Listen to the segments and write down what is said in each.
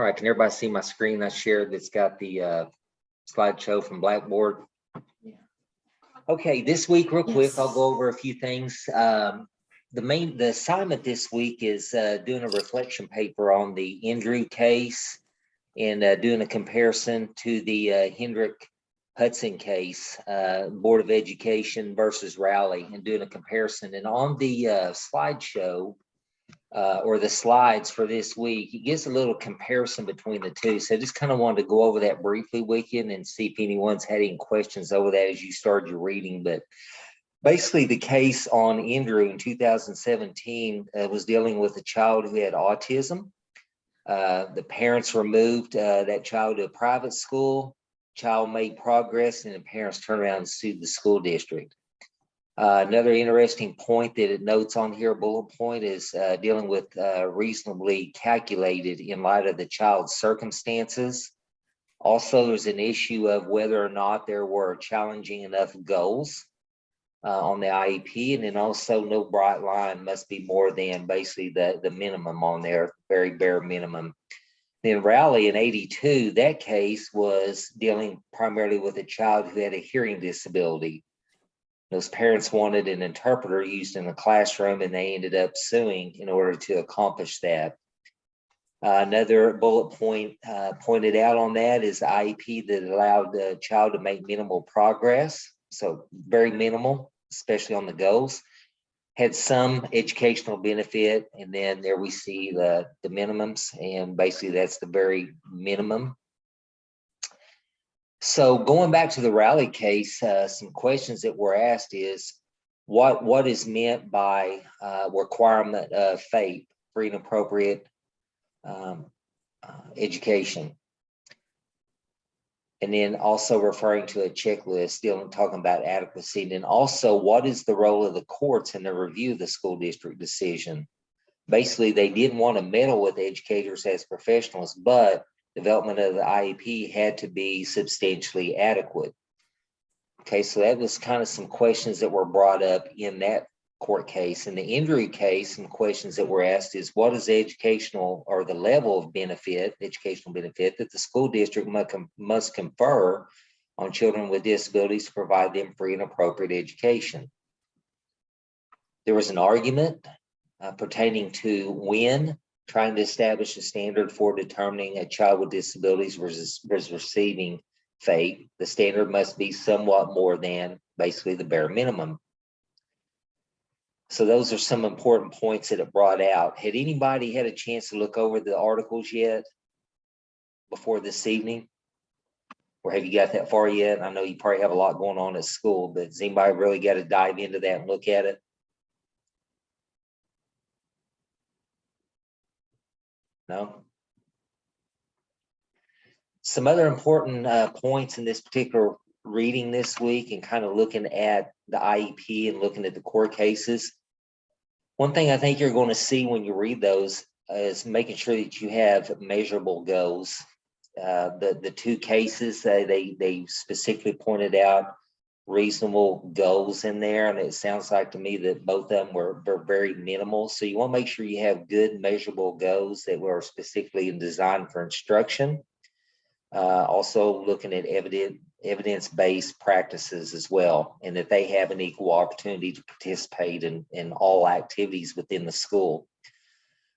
All right, can everybody see my screen I shared that's got the slideshow from Blackboard? Yeah. Okay, this week, real quick, Yes. I'll go over a few things. The assignment this week is doing a reflection paper on the Andrew case and doing a comparison to the Hendrick Hudson case, Board of Education versus Raleigh, and doing a comparison. And on the slideshow, or the slides for this week, it gives a little comparison between the two. So I just kind of wanted to go over that briefly with you and see if anyone's had any questions over that as you started your reading. But basically the case on Andrew in 2017 was dealing with a child who had autism. The parents removed that child to a private school. Child made progress and the parents turned around and sued the school district. Another interesting point that it notes on here, bullet point, is dealing with reasonably calculated in light of the child's circumstances. Also, there's an issue of whether or not there were challenging enough goals on the IEP, and then also no bright line, must be more than basically the minimum on there, very bare minimum. Then Raleigh in 82, that case was dealing primarily with a child who had a hearing disability. Those parents wanted an interpreter used in the classroom, and they ended up suing in order to accomplish that. Another bullet point pointed out on that is the IEP that allowed the child to make minimal progress. So very minimal, especially on the goals. Had some educational benefit, and then there we see the minimums, and basically that's the very minimum. So going back to the Raleigh case, some questions that were asked is, what is meant by requirement of FAPE, free and appropriate education? And then also referring to a checklist, talking about adequacy. And then also, what is the role of the courts in the review of the school district decision? Basically, they didn't want to meddle with educators as professionals, but development of the IEP had to be substantially adequate. Okay, so that was kind of some questions that were brought up in that court case. In the Andrew case, some questions that were asked is, what is the educational or the level of benefit, educational benefit, that the school district must confer on children with disabilities to provide them free and appropriate education? There was an argument pertaining to when trying to establish a standard for determining a child with disabilities versus receiving FAPE. The standard must be somewhat more than basically the bare minimum. So those are some important points that it brought out. Had anybody had a chance to look over the articles yet before this evening? Or have you got that far yet? I know you probably have a lot going on at school, but has anybody really got to dive into that and look at it? No? Some other important points in this particular reading this week, and kind of looking at the IEP and looking at the court cases. One thing I think you're going to see when you read those is making sure that you have measurable goals. The two cases, they specifically pointed out reasonable goals in there, and it sounds like to me that both of them were very minimal. So you want to make sure you have good measurable goals that were specifically designed for instruction. Also looking at evidence-based practices as well, and that they have an equal opportunity to participate in all activities within the school.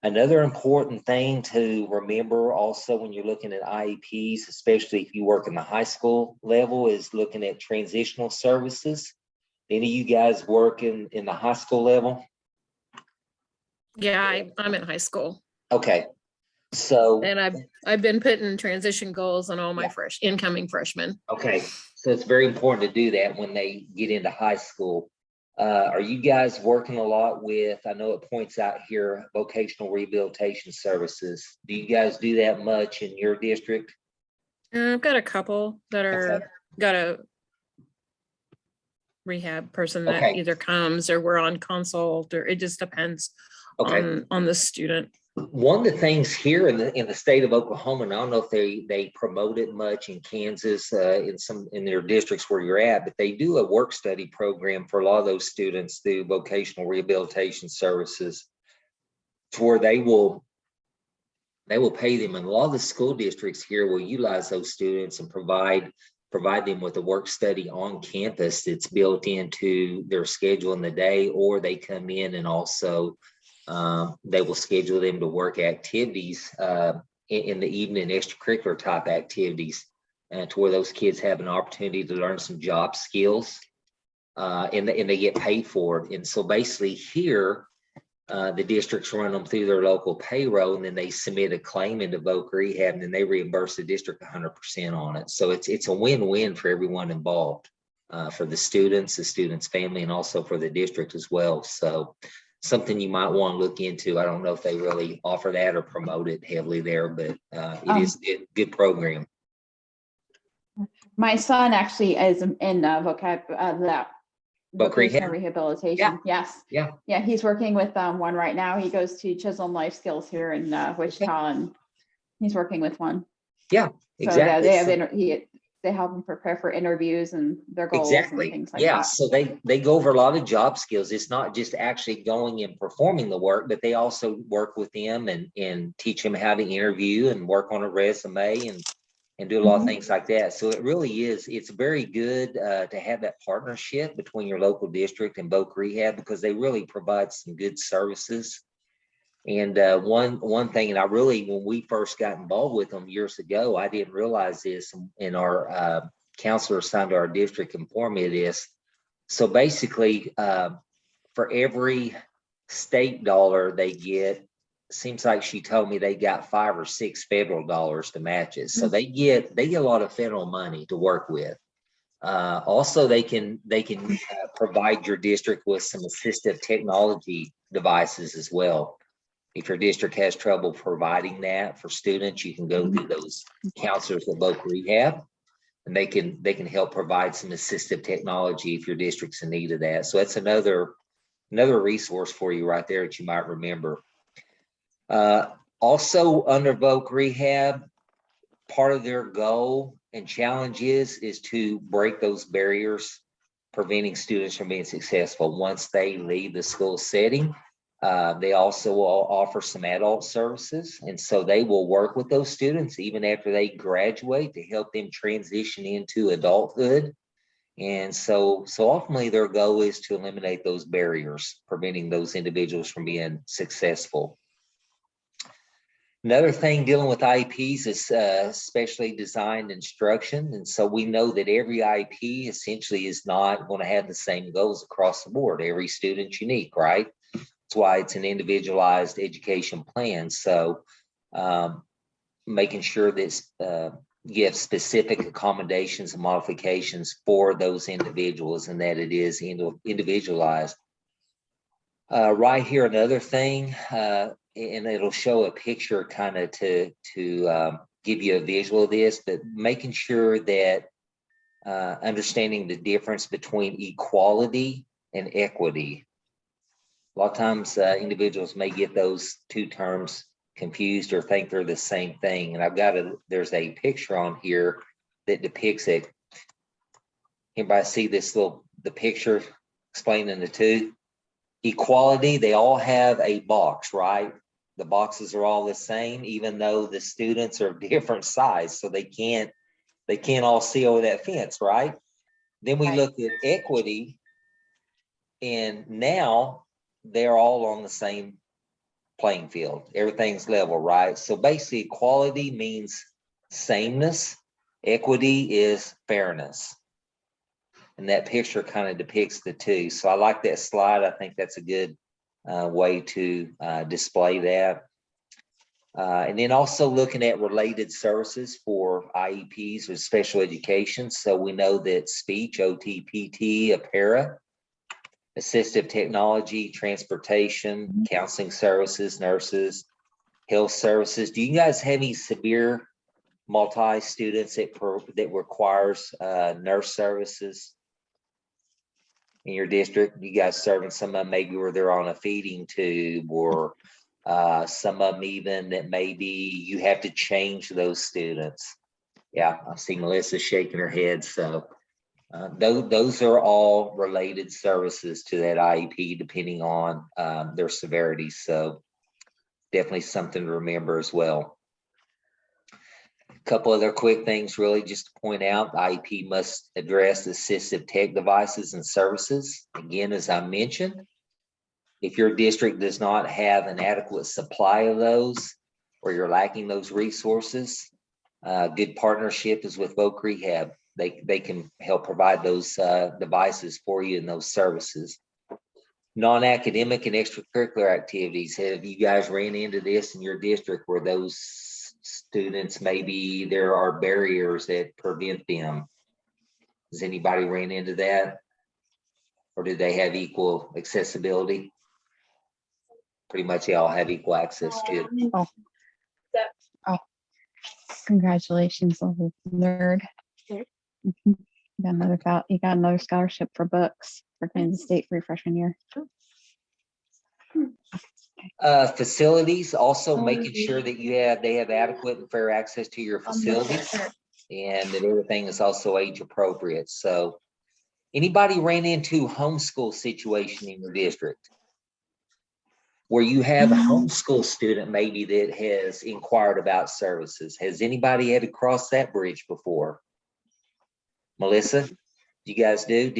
Another important thing to remember also when you're looking at IEPs, especially if you work in the high school level, is looking at transitional services. Any of you guys work in the high school level? Yeah, I'm in high school. Okay. So, and I've been putting transition goals on all my incoming freshmen. Okay, so it's very important to do that when they get into high school. Are you guys working a lot with, I know it points out here, vocational rehabilitation services? Do you guys do that much in your district? I've got a couple that are got a rehab person that either comes or we're on consult, or it just depends on the student. One of the things here in the state of Oklahoma, and I don't know if they promote it much in Kansas, in their districts where you're at, but they do a work study program for a lot of those students through vocational rehabilitation services, to where they will They will pay them, and a lot of the school districts here will utilize those students and provide them with a work study on campus that's built into their schedule in the day, or they come in and also they will schedule them to work activities in the evening, extracurricular type activities, to where those kids have an opportunity to learn some job skills, and they get paid for it. And so basically here, the districts run them through their local payroll, and then they submit a claim into Voc Rehab, and then they reimburse the district 100% on it. So it's a win-win for everyone involved, for the students, family, and also for the district as well. So something you might want to look into. I don't know if they really offer that or promote it heavily there, but it is a good program. My son actually is in vocab that vocational rehabilitation. Yeah. Yeah. He's working with one right now. He goes to Chisholm Life Skills here in Wichita, and he's working with one. Yeah, exactly. So they help them prepare for interviews and their goals and things like that. So they go over a lot of job skills. It's not just actually going and performing the work, but they also work with them and teach them how to interview and work on a resume and do a lot of things like that. So it really is, it's very good to have that partnership between your local district and Voc Rehab, because they really provide some good services. And one thing, and when we first got involved with them years ago, I didn't realize this, and our counselor assigned to our district informed me of this. So basically, for every state dollar they get, seems like she told me they got 5 or 6 federal dollars to match it. So they get a lot of federal money to work with. Also, they can provide your district with some assistive technology devices as well. If your district has trouble providing that for students, you can go to those counselors at Voc Rehab, and they can help provide some assistive technology if your district's in need of that. So that's another resource for you right there that you might remember. Also under Voc Rehab, part of their goal and challenge is to break those barriers preventing students from being successful once they leave the school setting. They also will offer some adult services, and so they will work with those students even after they graduate to help them transition into adulthood. And so ultimately their goal is to eliminate those barriers preventing those individuals from being successful. Another thing dealing with IEPs is specially designed instruction. And so we know that every IEP essentially is not going to have the same goals across the board. Every student's unique, right? That's why it's an individualized education plan. So making sure that you have specific accommodations and modifications for those individuals, and that it is individualized. Right here, another thing, and it'll show a picture kind of to give you a visual of this, but making sure that understanding the difference between equality and equity. A lot of times individuals may get those two terms confused or think they're the same thing. And there's a picture on here that depicts it. Anybody see the picture explaining the two? Equality, they all have a box, right? The boxes are all the same, even though the students are different size, so they can't all see over that fence, right? Then we look at equity, and now they're all on the same playing field. Everything's level, right? So basically, equality means sameness. Equity is fairness. And that picture kind of depicts the two. So I like that slide. I think that's a good way to display that. And then also looking at related services for IEPs with special education. So we know that speech, OT, PT, APARA, assistive technology, transportation, counseling services, nurses, health services. Do you guys have any severe multi-students that requires nurse services in your district? You guys serving some of them maybe where they're on a feeding tube, or some of them even that maybe you have to change those students? Yeah, I see Melissa shaking her head. So those are all related services to that IEP depending on their severity. So definitely something to remember as well. Couple other quick things, really, just to point out, the IEP must address assistive tech devices and services. Again, as I mentioned, if your district does not have an adequate supply of those, or you're lacking those resources, good partnership is with Voc Rehab. They can help provide those devices for you and those services. Non-academic and extracurricular activities. Have you guys ran into this in your district where those students, maybe there are barriers that prevent them? Has anybody ran into that? Or do they have equal accessibility? Pretty much they all have equal access to it. Oh, congratulations, little nerd. Mhm. You got another scholarship for books for Kansas State for your freshman year. Facilities, also making sure that they have adequate and fair access to your facilities, and that everything is also age appropriate. So anybody ran into homeschool situation in your district where you have a homeschool student maybe that has inquired about services? Has anybody had to cross that bridge before? Melissa, you guys do?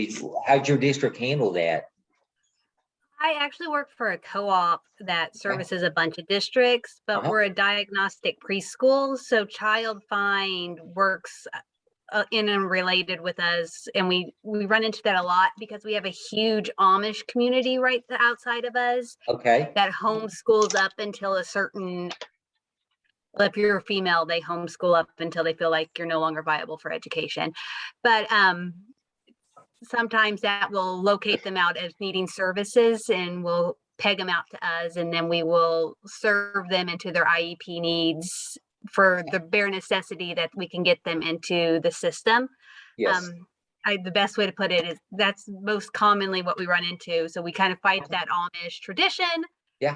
How'd your district handle that? I actually work for a co-op that services a bunch of districts, but we're a diagnostic preschool. So Child Find works in and related with us. And we run into that a lot because we have a huge Amish community right outside of us. Okay. That homeschools up until a certain, well, if you're a female, they homeschool up until they feel like you're no longer viable for education. But sometimes that will locate them out as needing services, and we'll peg them out to us, and then we will serve them into their IEP needs for the bare necessity that we can get them into the system. Yes. The best way to put it is that's most commonly what we run into. So we kind of fight that Amish tradition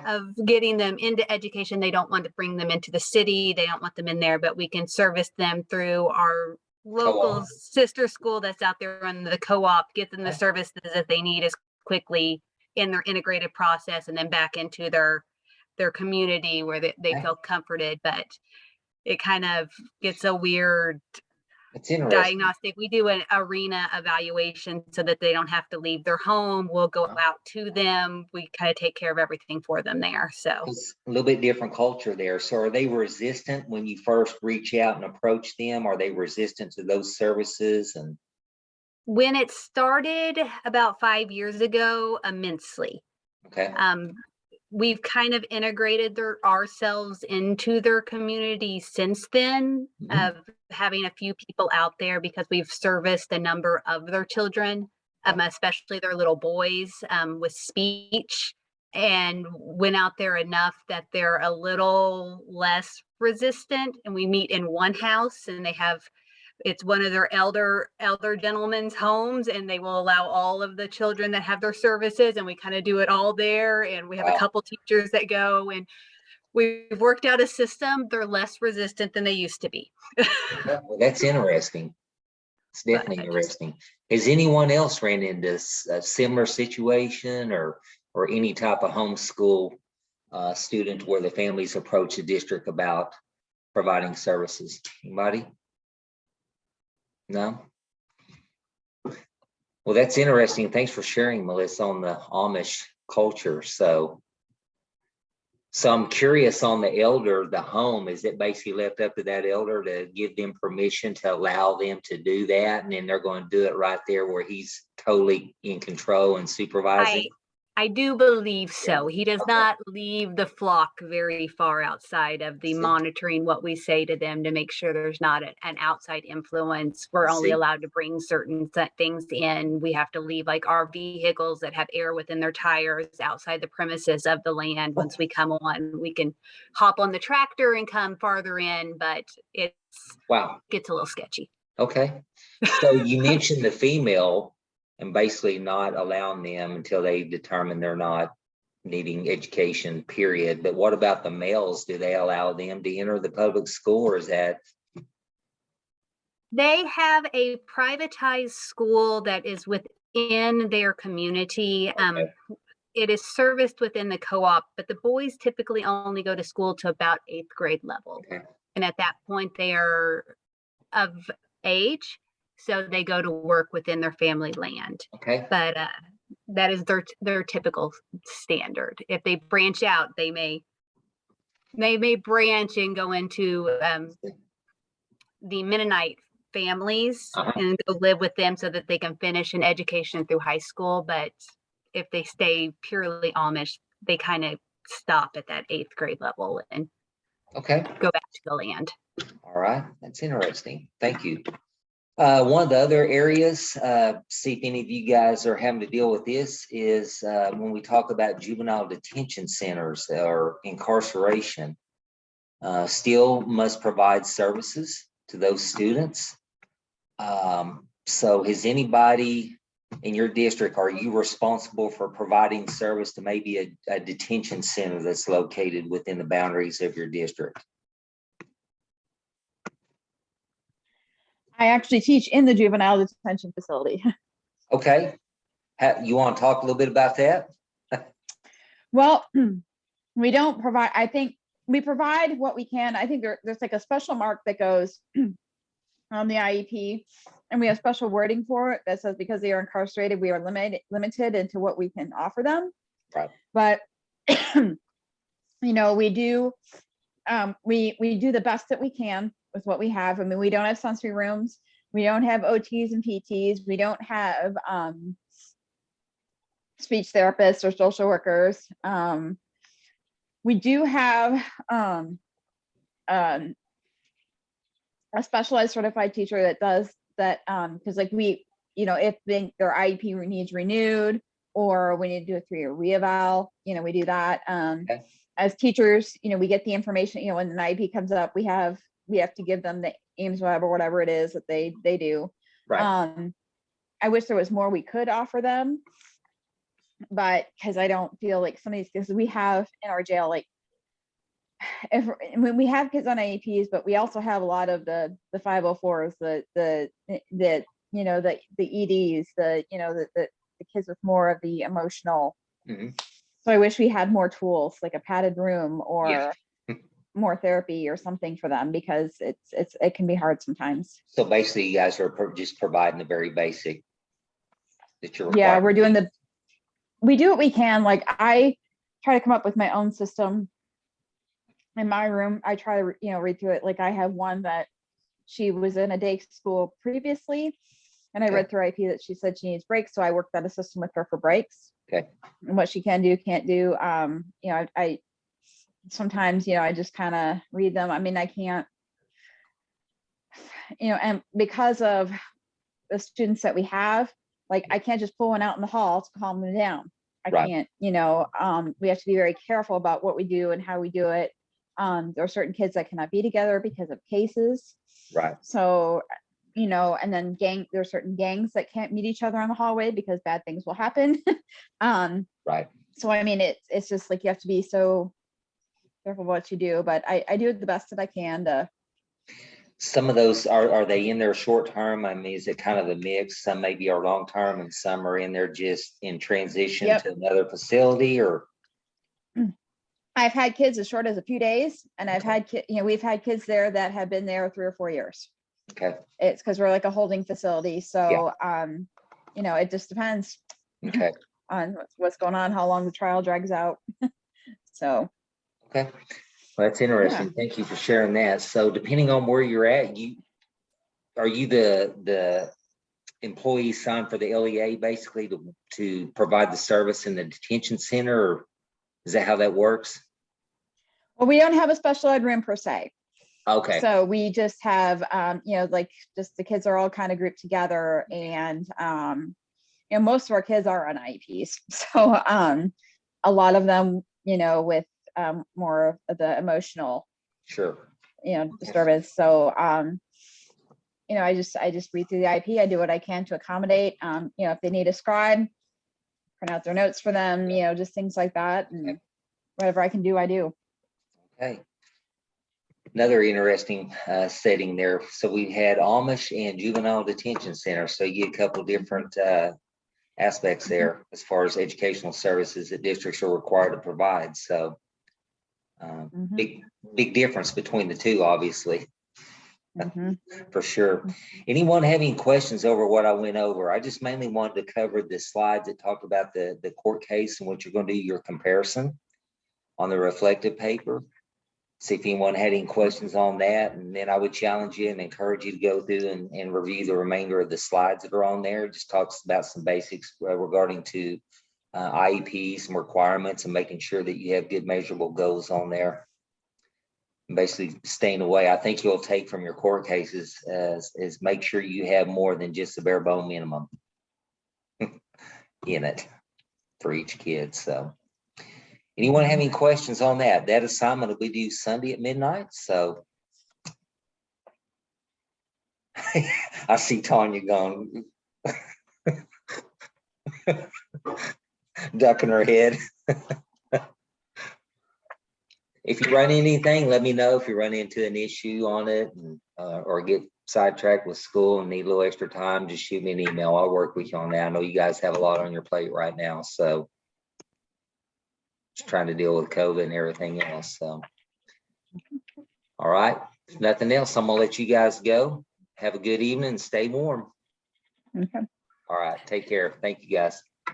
of getting them into education. They don't want to bring them into the city. They don't want them in there, but we can service them through our local sister school that's out there on the co-op, get them the services that they need as quickly in their integrated process, and then back into their community where they feel comforted. But it kind of gets a weird diagnostic. We do an arena evaluation so that they don't have to leave their home. We'll go out to them. We kind of take care of everything for them there. So it's a little bit different culture there. So are they resistant when you first reach out and approach them? Are they resistant to those services? And when it started about 5 years ago, immensely. Okay. We've kind of integrated ourselves into their community since then, of having a few people out there because we've serviced a number of their children, especially their little boys with speech, and went out there enough that they're a little less resistant. And we meet in one house, and it's one of their elder gentlemen's homes, and they will allow all of the children that have their services, and we kind of do it all there. And we have a couple teachers that go, and we've worked out a system. They're less resistant than they used to be. Well, that's interesting. It's definitely interesting. Has anyone else ran into a similar situation or any type of homeschool student where the families approach the district about providing services? Anybody? No? Well, that's interesting. Thanks for sharing, Melissa, on the Amish culture. So I'm curious on the home, is it basically left up to that elder to give them permission to allow them to do that? And then they're going to do it right there where he's totally in control and supervising? I do believe so. He does not leave the flock very far outside of the monitoring what we say to them to make sure there's not an outside influence. We're only allowed to bring certain things in. We have to leave like our vehicles that have air within their tires outside the premises of the land. Once we come on, we can hop on the tractor and come farther in, but gets a little sketchy. Okay. So you mentioned the female and basically not allowing them until they determine they're not needing education, period. But what about the males? Do they allow them to enter the public school, or is that? They have a privatized school that is within their community. It is serviced within the co-op, but the boys typically only go to school to about 8th grade level. And at that point, they are of age, so they go to work within their family land. Okay. But that is their typical standard. If they branch out, they may branch and go into the Mennonite families and go live with them so that they can finish an education through high school. But if they stay purely Amish, they kind of stop at that 8th grade level and go back to the land. All right, that's interesting. Thank you. One of the other areas, see if any of you guys are having to deal with this, is when we talk about juvenile detention centers or incarceration, still must provide services to those students. So has anybody in your district, are you responsible for providing service to maybe a detention center that's located within the boundaries of your district? I actually teach in the juvenile detention facility. Okay. You want to talk a little bit about that? Well, we don't provide, I think we provide what we can. I think there's like a special mark that goes on the IEP, and we have special wording for it that says because they are incarcerated, we are limited into what we can offer them. Right. But we do we do the best that we can with what we have. I mean, we don't have sensory rooms, we don't have OTs and PTs, we don't have speech therapists or social workers. We do have a specialized certified teacher that does that, because like if their IEP needs renewed or we need to do a 3-year reeval, we do that. As teachers, we get the information, when an IEP comes up, we have to give them the Ames Web or whatever it is that they do. Right. I wish there was more we could offer them, but because I don't feel like some of these, because we have in our jail, like when we have kids on IEPs, but we also have a lot of the 504s, the EDs, the kids with more of the emotional. Mm-hmm. So I wish we had more tools, like a padded room or more therapy or something for them, because it can be hard sometimes. So basically you guys are just providing the very basic that you're Yeah, required. we do what we can. Like I try to come up with my own system in my room. I try to read through it. Like I have one that she was in a day school previously, and I read through IP that she said she needs breaks, so I worked out a system with her for breaks. Okay. And what she can do, can't do. I sometimes I just kind of read them. I mean, I can't, and because of the students that we have, like I can't just pull one out in the hall to calm them down. I can't, we have to be very careful about what we do and how we do it. There are certain kids that cannot be together because of cases. Right. So, and then there are certain gangs that can't meet each other in the hallway because bad things will happen. Right. So, I mean, it's just like, you have to be so careful what you do, but I do the best that I can to. Some of those are they in there short term? I mean, is it kind of a mix? Some maybe are long term and some are in there just in transition to another facility, or? I've had kids as short as a few days, and I've had we've had kids there that have been there 3 or 4 years. Okay. It's because we're like a holding facility. So, it just depends on what's going on, how long the trial drags out. So. Okay. Well, that's interesting. Yeah. Thank you for sharing that. So depending on where you're at, are you the employee signed for the LEA basically to provide the service in the detention center, or is that how that works? Well, we don't have a special ed room per se. Okay. So we just have, like just the kids are all kind of grouped together, and most of our kids are on IEPs. So a lot of them, with more of the emotional, disturbance. So I just read through the IEP. I do what I can to accommodate. If they need a scribe, print out their notes for them. Just things like that, and whatever I can do, I do. Okay. Another interesting setting there. So we had Amish and juvenile detention center. So you get a couple different aspects there as far as educational services that districts are required to provide. So Big difference between the two, obviously. Mhm. For sure. Anyone having questions over what I went over? I just mainly wanted to cover the slides that talk about the court case and what you're going to do your comparison on the reflective paper. See if anyone had any questions on that. And then I would challenge you and encourage you to go through and review the remainder of the slides that are on there. It just talks about some basics regarding to IEPs, some requirements, and making sure that you have good measurable goals on there. Basically staying away. I think you'll take from your court cases is make sure you have more than just the bare bone minimum in it for each kid. So anyone have any questions on that? That assignment will be due Sunday at midnight. So I see Tanya going, ducking her head. If you run anything, let me know if you run into an issue on it and, or get sidetracked with school and need a little extra time, just shoot me an email. I'll work with you on that. I know you guys have a lot on your plate right now. So just trying to deal with COVID and everything else. So, all right. If nothing else, I'm gonna let you guys go. Have a good evening and stay warm. Okay. All right. Take care. Thank you guys.